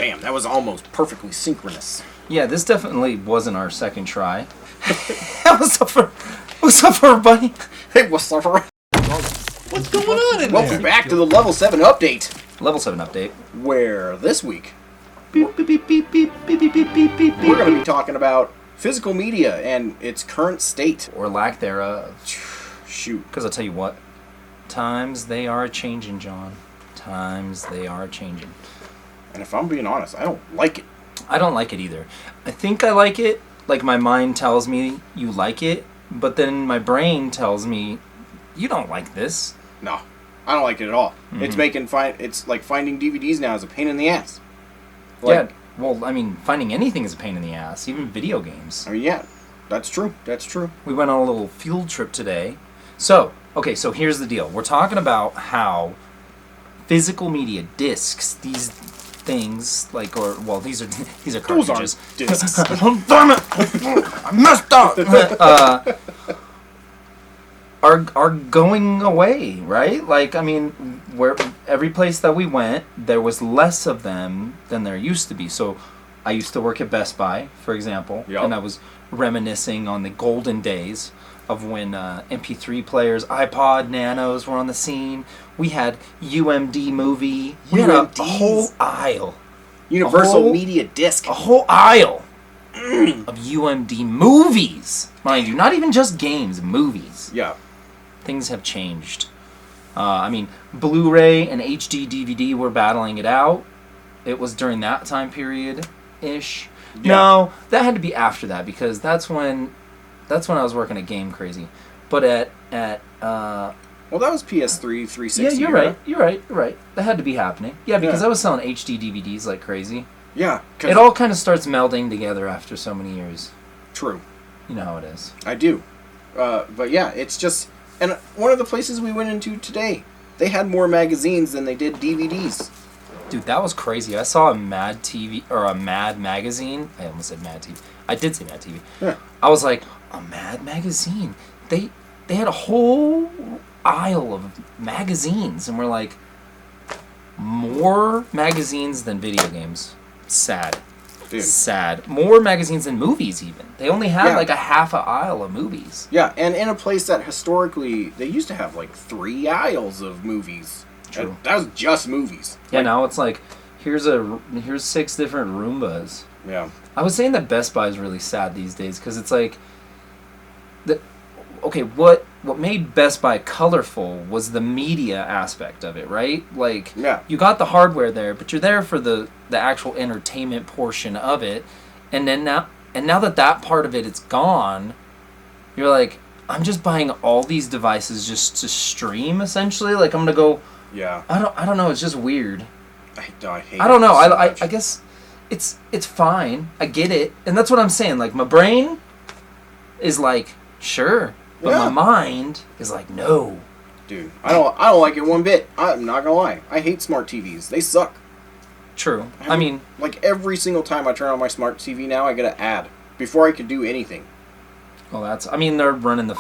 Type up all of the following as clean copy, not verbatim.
Damn, that was almost perfectly synchronous. Yeah, this definitely wasn't our second try. What's up, everybody? Hey, what's up? What's going on in Welcome there? back to the Level 7 update. Level 7 update. Where this week, Beep, beep, beep, beep, beep, beep, beep, beep, beep, beep, we're going to be talking about physical media and its current state. or lack thereof. Shoot. Because I'll tell you what, times they are a-changing, John. Times they are a-changing. And if I'm being honest, I don't like it. I don't like it either. I think I like it, like my mind tells me you like it, but then my brain tells me you don't like this. No, I don't like it at all. Mm-hmm. It's like finding DVDs now is a pain in the ass. Like, Yeah, well, I mean, finding anything is a pain in the ass, even video games. I mean, yeah, that's true. That's true. We went on a little field trip today. So here's the deal. We're talking about how physical media discs, these things, these are Those cartridges. aren't discs. Damn it! I messed up! are going away, right? Like, I mean, where every place that we went, there was less of them than there used to be. So I used to work at Best Buy, for example, Yep. and I was reminiscing on the golden days of when MP3 players, iPod Nanos were on the scene. We had UMD movie. We had a UMDs. whole aisle. Universal Media Disc. A whole aisle of UMD movies. Mind you, not even just games, movies. Yeah. Things have changed. I mean, Blu-ray and HD DVD were battling it out. It was during that time period-ish. Yeah. No, that had to be after that because that's when I was working at Game Crazy. But Well, that was PS3 360. yeah, you're era. right. You're right. That had to be happening. Yeah, because Yeah. I was selling HD DVDs like crazy. Yeah. It all kind of starts melding together after so many years. True. You know how it is. I do. But yeah, it's just... And one of the places we went into today, they had more magazines than they did DVDs. Dude, that was crazy. I saw a Mad TV or a Mad magazine. I almost said Mad TV. I did say Mad TV. Yeah. I was like, a Mad magazine. They had a whole aisle of magazines, and we're like, more magazines than video games. Sad. Dude. Sad. More magazines than movies, even. They only had Yeah. like a half a aisle of movies. Yeah, and in a place that historically, they used to have like 3 aisles of movies. True. And that was just movies. Yeah, Like, now it's like, here's 6 different Roombas. Yeah. I was saying that Best Buy is really sad these days because it's like, what made Best Buy colorful was the media aspect of it, right? Like, Yeah. you got the hardware there, but you're there for the actual entertainment portion of it, and now that part of it is gone, you're like, I'm just buying all these devices just to stream essentially. Like, I'm gonna go. Yeah. I don't know. It's just weird. I hate I don't know. it so I much. guess it's fine. I get it, and that's what I'm saying. Like, my brain is like, sure, but Yeah. my mind is like, no. Dude, I don't like it one bit. I'm not gonna lie. I hate smart TVs. They suck. True. I mean, Like every single time I turn on my smart TV now, I get an ad before I could do anything. well, I mean, they're running the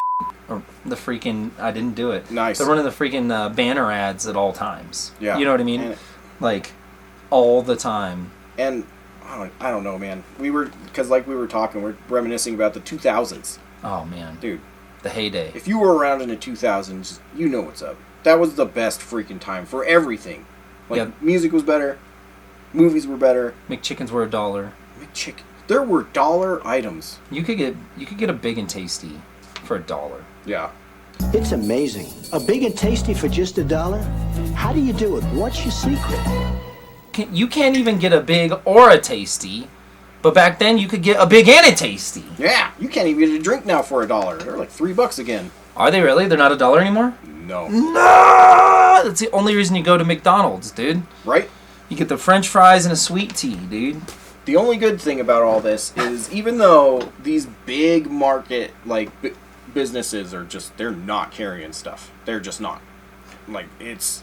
freaking. I didn't do it. Nice. They're running the freaking banner ads at all times. Yeah. You know what I mean? And, Like, all the time. and I don't know, man. Because like we were talking, we're reminiscing about the 2000s. Oh man, Dude, the heyday. if you were around in the 2000s, you know what's up. That was the best freaking time for everything. Like, Yeah. music was better, movies were better. McChickens were $1. There were dollar items. You could get a Big and Tasty for $1. Yeah. It's amazing. A big and tasty for just $1? How do you do it? What's your secret? You can't even get a Big or a Tasty, but back then you could get a Big and a Tasty. Yeah, you can't even get a drink now for $1. They're like $3 again. Are they really? They're not $1 anymore? No. No! That's the only reason you go to McDonald's, dude. Right? You get the French fries and a sweet tea, dude. The only good thing about all this is even though these big market businesses are they're not carrying stuff. They're just not. Like, it's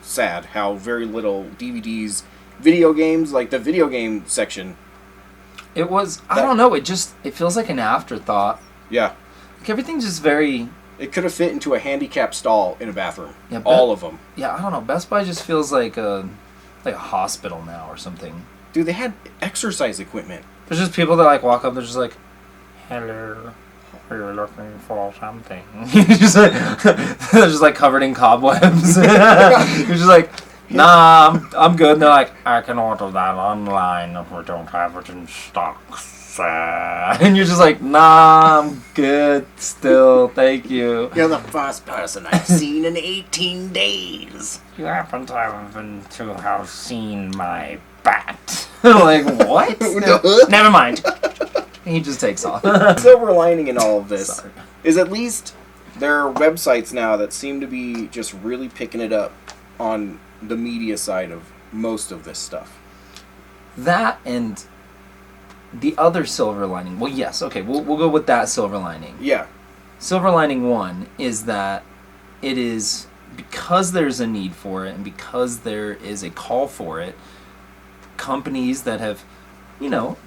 sad how very little DVDs, video games, like the video game section. It was, I don't know, it feels like an afterthought. Yeah. Like, everything's just very... It could have fit into a handicapped stall in a bathroom. Yeah, all of them. Yeah, I don't know. Best Buy just feels like a hospital now or something. Dude, they had exercise equipment. There's just people that like walk up. They're just like, "Hello, we're looking for something." just like, they're just like covered in cobwebs. You're just like, "Nah, I'm good." And they're like, "I can order that online if we don't have it in stock." And you're just like, "Nah, I'm good still. Thank you." You're the first person I've seen in 18 days. You happen to have seen my bat. Like, what? Never mind. He just takes off. Silver lining in all of this Sorry. is at least there are websites now that seem to be just really picking it up on the media side of most of this stuff. That and the other silver lining. Well, yes, okay, we'll go with that silver lining. Yeah. Silver lining one is that it is, because there's a need for it and because there is a call for it, companies that have,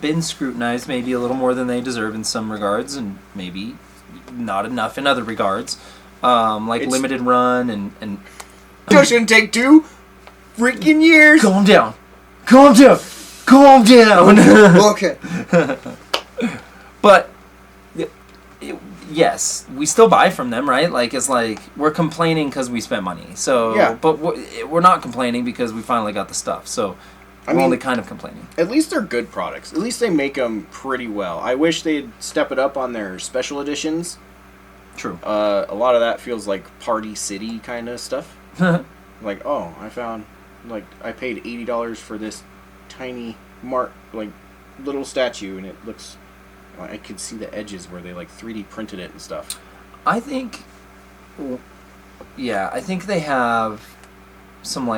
been scrutinized maybe a little more than they deserve in some regards and maybe not enough in other regards, like It's- Limited Run and Doesn't take 2 freaking years. Calm down. Calm down. Calm down. Okay. But yes, we still buy from them, right? Like, it's like we're complaining because we spent money. So, Yeah. but we're not complaining because we finally got the stuff. So, we're only kind of complaining. At least they're good products. At least they make them pretty well. I wish they'd step it up on their special editions. True. A lot of that feels like Party City kind of stuff. Like, oh, I found, like, I paid $80 for this tiny little statue, and it looks, I could see the edges where they, like, 3D printed it and stuff. I think they have some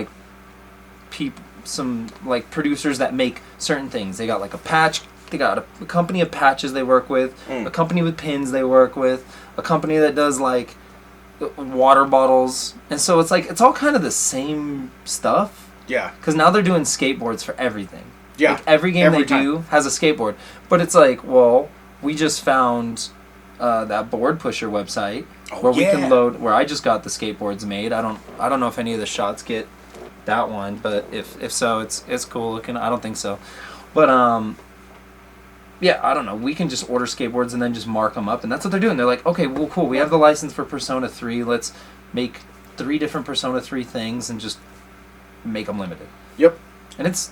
like producers that make certain things. They got like a patch. They got a company of patches they work with, a company with pins they work with, a company that does like water bottles, and so it's like it's all kind of the same stuff. Yeah. Because now they're doing skateboards for everything. Yeah. Like every game every they do has a skateboard, but it's like, well, we just found that board pusher website where we can load. Where I just got the skateboards made. I don't know if any of the shots get that one, but if so, it's cool looking. I don't think so, but yeah, I don't know. We can just order skateboards and then just mark them up, and that's what they're doing. They're like, okay, well, cool. We have the license for Persona 3. Let's make 3 different Persona 3 things and just make them limited. Yep. And it's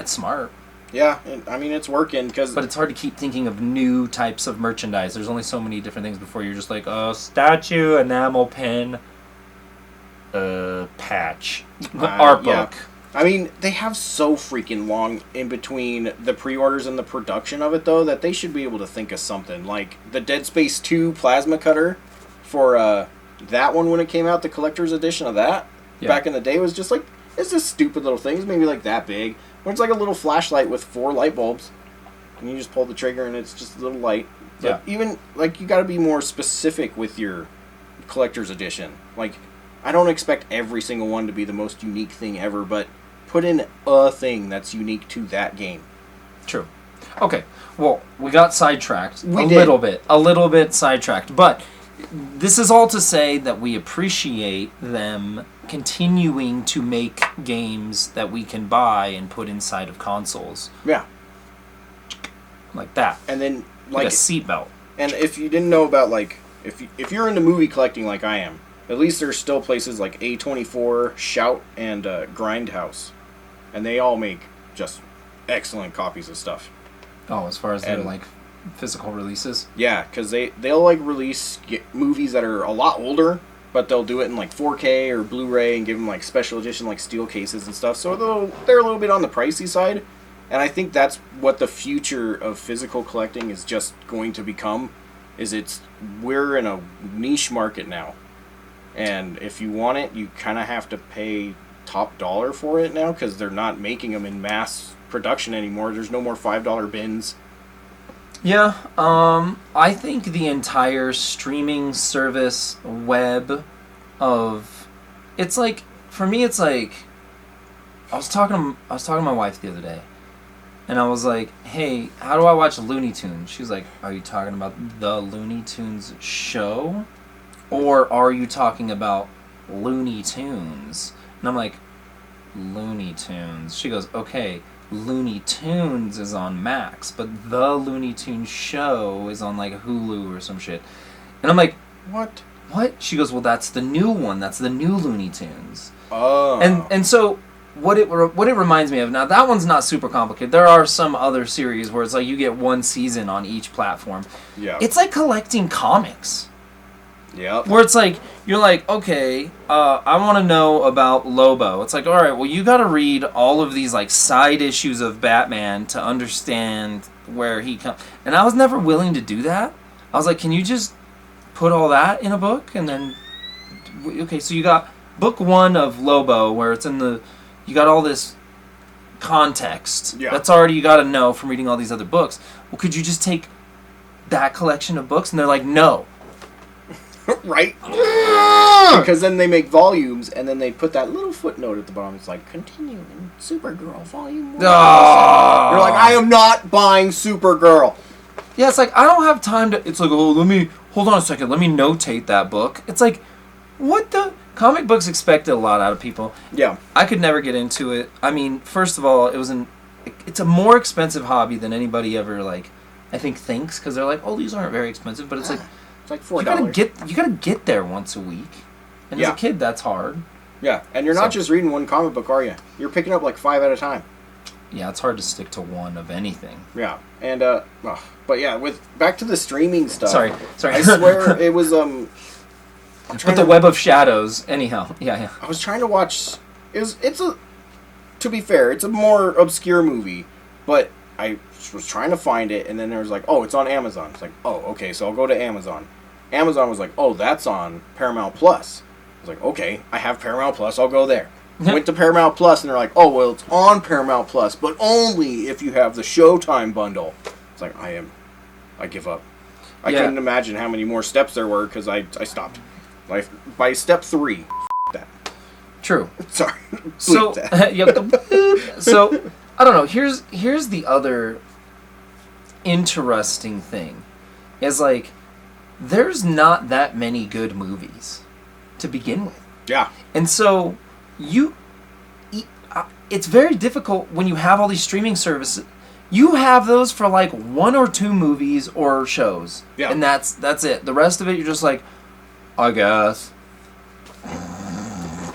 smart. Yeah, I mean, it's working, because... But it's hard to keep thinking of new types of merchandise. There's only so many different things before you're just like, statue, enamel pin, patch, art yeah. book. I mean, they have so freaking long in between the pre-orders and the production of it, though, that they should be able to think of something. Like, the Dead Space 2 plasma cutter for that one when it came out, the collector's edition of that, back in the day, was just like, it's just stupid little things, maybe like that big. Where it's like a little flashlight with 4 light bulbs, and you just pull the trigger and it's just a little light. But even, like, you gotta be more specific with your collector's edition. Like, I don't expect every single one to be the most unique thing ever, but put in a thing that's unique to that game. True. Okay. Well, we got sidetracked We a did. little bit sidetracked, but this is all to say that we appreciate them continuing to make games that we can buy and put inside of consoles. Yeah. Like that. And then, Like like, a seatbelt. and if you didn't know about, like, if you're into movie collecting like I am, at least there's still places like A24, Shout, and Grindhouse. And they all make just excellent copies of stuff. Oh, as far as their, And- like, physical releases? Yeah, because they'll, like, release movies that are a lot older, but they'll do it in, like, 4K or Blu-ray and give them, like, special edition, like, steel cases and stuff. So they're a little bit on the pricey side. And I think that's what the future of physical collecting is just going to become, we're in a niche market now. And if you want it, you kind of have to pay top dollar for it now, because they're not making them in mass production anymore. There's no more $5 bins. Yeah, I think the entire streaming service web of, it's like, for me it's like, I was talking to my wife the other day, and I was like, hey, how do I watch Looney Tunes? She was like, are you talking about the Looney Tunes show? Or are you talking about Looney Tunes? And I'm like, Looney Tunes. She goes, okay, Looney Tunes is on Max, but the Looney Tunes show is on like Hulu or some shit. And I'm like, What? what? She goes, well, that's the new one. That's the new Looney Tunes. Oh. And so what it reminds me of, now that one's not super complicated. There are some other series where it's like you get one season on each platform. Yeah. It's like collecting comics. Yep. Where it's like, you're like, okay, I want to know about Lobo. It's like, all right, well, you got to read all of these like side issues of Batman to understand where he comes. And I was never willing to do that. I was like, can you just put all that in a book? And then, okay, so you got book 1 of Lobo where it's in the, you got all this context. Yeah. That's already you got to know from reading all these other books. Well, could you just take that collection of books? And they're like, no. Right? Because then they make volumes, and then they put that little footnote at the bottom. It's like, continuing Supergirl Volume 1. Oh. You're like, I am not buying Supergirl. Yeah, it's like, I don't have time to... It's like, oh, hold on a second, let me notate that book. It's like, what the... Comic books expected a lot out of people. Yeah. I could never get into it. I mean, first of all, it's a more expensive hobby than anybody ever, like, I think thinks, because they're like, oh, these aren't very expensive, but it's like... It's like $4. You gotta get there once a week. And as a kid, that's hard. Yeah, and you're not just reading one comic book, are you? You're picking up like 5 at a time. Yeah, it's hard to stick to one of anything. Yeah, and but yeah, with back to the streaming stuff. Sorry. I swear it was But the Web of Shadows, anyhow. Yeah. I was trying to watch. To be fair, it's a more obscure movie, but I was trying to find it, and then there was like, oh, it's on Amazon. It's like, oh, okay, so I'll go to Amazon. Amazon was like, oh, that's on Paramount Plus. I was like, okay, I have Paramount Plus, I'll go there. Went to Paramount Plus, and they're like, oh, well, it's on Paramount Plus, but only if you have the Showtime bundle. It's like, I give up. I couldn't imagine how many more steps there were, because I stopped. Like, by step 3, that. True. Sorry. So, that. So, I don't know. Here's the other interesting thing. Is like, there's not that many good movies to begin with. Yeah. And so, it's very difficult when you have all these streaming services. You have those for like 1 or 2 movies or shows. Yeah. And that's it. The rest of it, you're just like, I guess.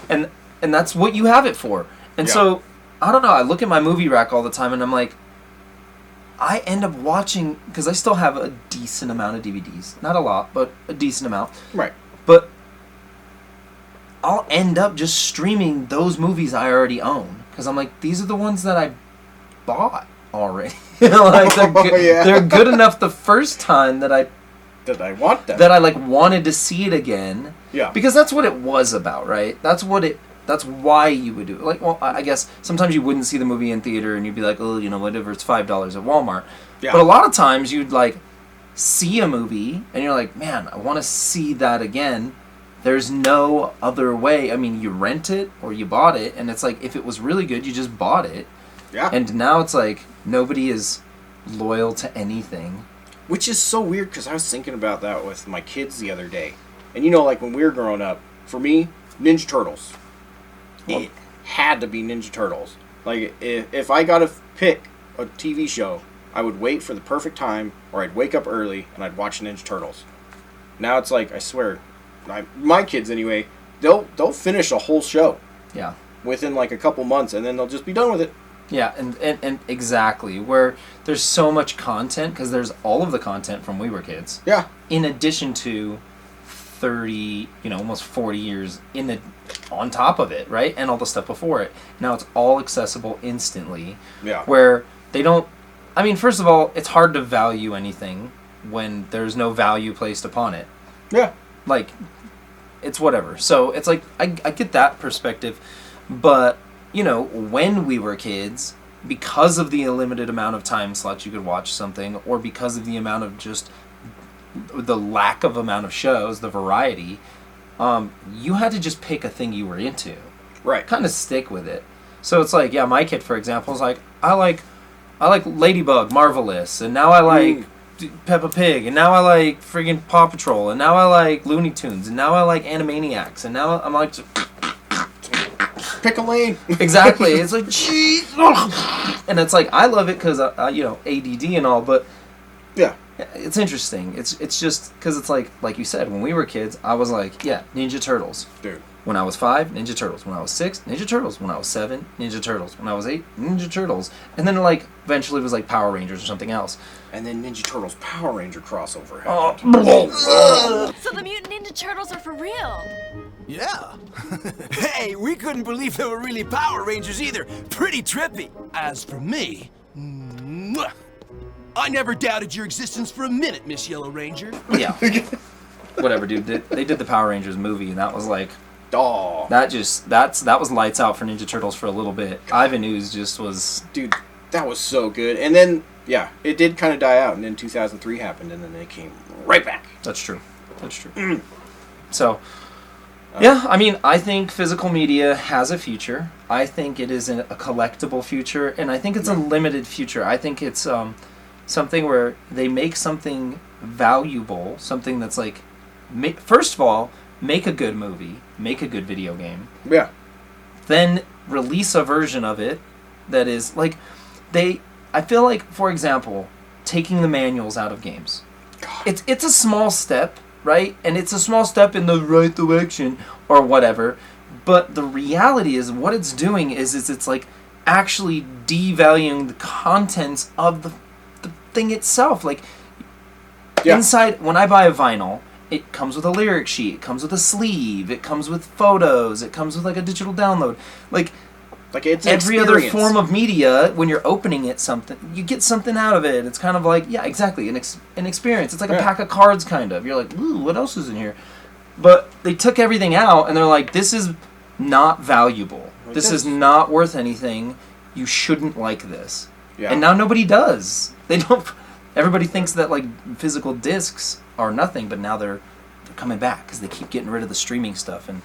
And that's what you have it for. And so, I don't know, I look at my movie rack all the time and I'm like, I end up watching, because I still have a decent amount of DVDs. Not a lot, but a decent amount. Right. But I'll end up just streaming those movies I already own. Because I'm like, these are the ones that I bought already. Like, they're good enough the first time that I want them. That I like wanted to see it again. Yeah. Because that's what it was about, right? That's why you would do it. Like, well, I guess sometimes you wouldn't see the movie in theater and you'd be like, oh, whatever, it's $5 at Walmart. Yeah. But a lot of times you'd like see a movie and you're like, man, I want to see that again. There's no other way. I mean, you rent it or you bought it, and it's like, if it was really good, you just bought it. Yeah. And now it's like, nobody is loyal to anything. Which is so weird, because I was thinking about that with my kids the other day. And like when we were growing up, for me, Ninja Turtles. It had to be Ninja Turtles. Like, if I got to pick a TV show, I would wait for the perfect time, or I'd wake up early, and I'd watch Ninja Turtles. Now it's like, I swear, my kids anyway, they'll finish a whole show. Yeah. Within like a couple months, and then they'll just be done with it. Yeah, and exactly, where there's so much content, because there's all of the content from we were kids. Yeah. In addition to 30, almost 40 years on top of it, right? And all the stuff before it. Now it's all accessible instantly. Yeah. Where they don't, I mean, first of all, it's hard to value anything when there's no value placed upon it. Yeah. Like, it's whatever. So it's like, I get that perspective, but when we were kids, because of the limited amount of time slots you could watch something, or because of the amount of just the lack of amount of shows, the variety, you had to just pick a thing you were into. Right. Kind of stick with it. So it's like, yeah, my kid, for example, is like, I like Ladybug, Marvelous, and now I like Peppa Pig, and now I like friggin' Paw Patrol, and now I like Looney Tunes, and now I like Animaniacs, and now I'm like... Pick a lane. Exactly. It's like, jeez. And it's like, I love it because, ADD and all, but Yeah. it's interesting. It's just because it's like you said, when we were kids, I was like, yeah, Ninja Turtles. Dude. When I was 5, Ninja Turtles. When I was 6, Ninja Turtles. When I was 7, Ninja Turtles. When I was 8, Ninja Turtles. And then eventually it was like Power Rangers or something else. And then Ninja Turtles Power Ranger crossover Oh, happened. So the Mutant Ninja Turtles are for real. Yeah. Hey, we couldn't believe they were really Power Rangers either. Pretty trippy. As for me, mwah, I never doubted your existence for a minute, Miss Yellow Ranger. yeah. Whatever, dude. They did the Power Rangers movie, and that was like, Oh. that was lights out for Ninja Turtles for a little bit. Ivan Ooze just was... Dude, that was so good. And then, yeah, it did kind of die out, and then 2003 happened, and then they came right back. That's true. So, yeah, I mean, I think physical media has a future. I think it is a collectible future, and I think it's a limited future. I think it's something where they make something valuable, something that's like, first of all, make a good movie, make a good video game. Yeah. Then release a version of it that is like, I feel like, for example, taking the manuals out of games. God. It's a small step, right? And it's a small step in the right direction or whatever. But the reality is what it's doing is it's like actually devaluing the contents of the thing itself. Like, inside, when I buy a vinyl, it comes with a lyric sheet, it comes with a sleeve, it comes with photos, it comes with like a digital download. Like it's an every other experience. form of media, when you're opening it, you get something out of it. It's kind of like, yeah, exactly, an experience. It's like a pack of cards, kind of. You're like, ooh, what else is in here? But they took everything out, and they're like, this is not valuable. This is not worth anything. You shouldn't like this. Yeah. And now nobody does. They don't. Everybody thinks that like physical discs are nothing, but now they're coming back because they keep getting rid of the streaming stuff. And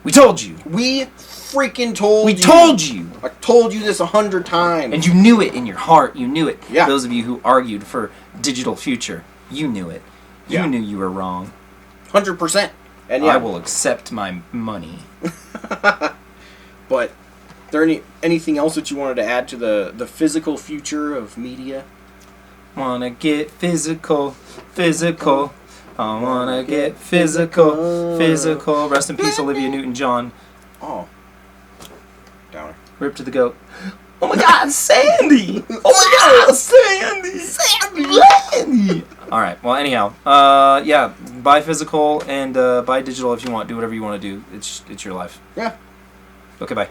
we told you. We freaking told you. We told you. I told you this 100 times. And you knew it in your heart. You knew it. Yeah. Those of you who argued for digital future, you knew it. You Yeah. knew you were wrong. 100%. And yeah. I will accept my money. But, there anything else that you wanted to add to the physical future of media? Wanna get physical. I wanna get physical. Rest in peace, Olivia Newton-John. Oh. Downer. Rip to the goat. Oh my God, Sandy! Oh my God, Sandy! All right. Well, anyhow, yeah. Buy physical and buy digital if you want. Do whatever you want to do. It's your life. Yeah. Okay. Bye.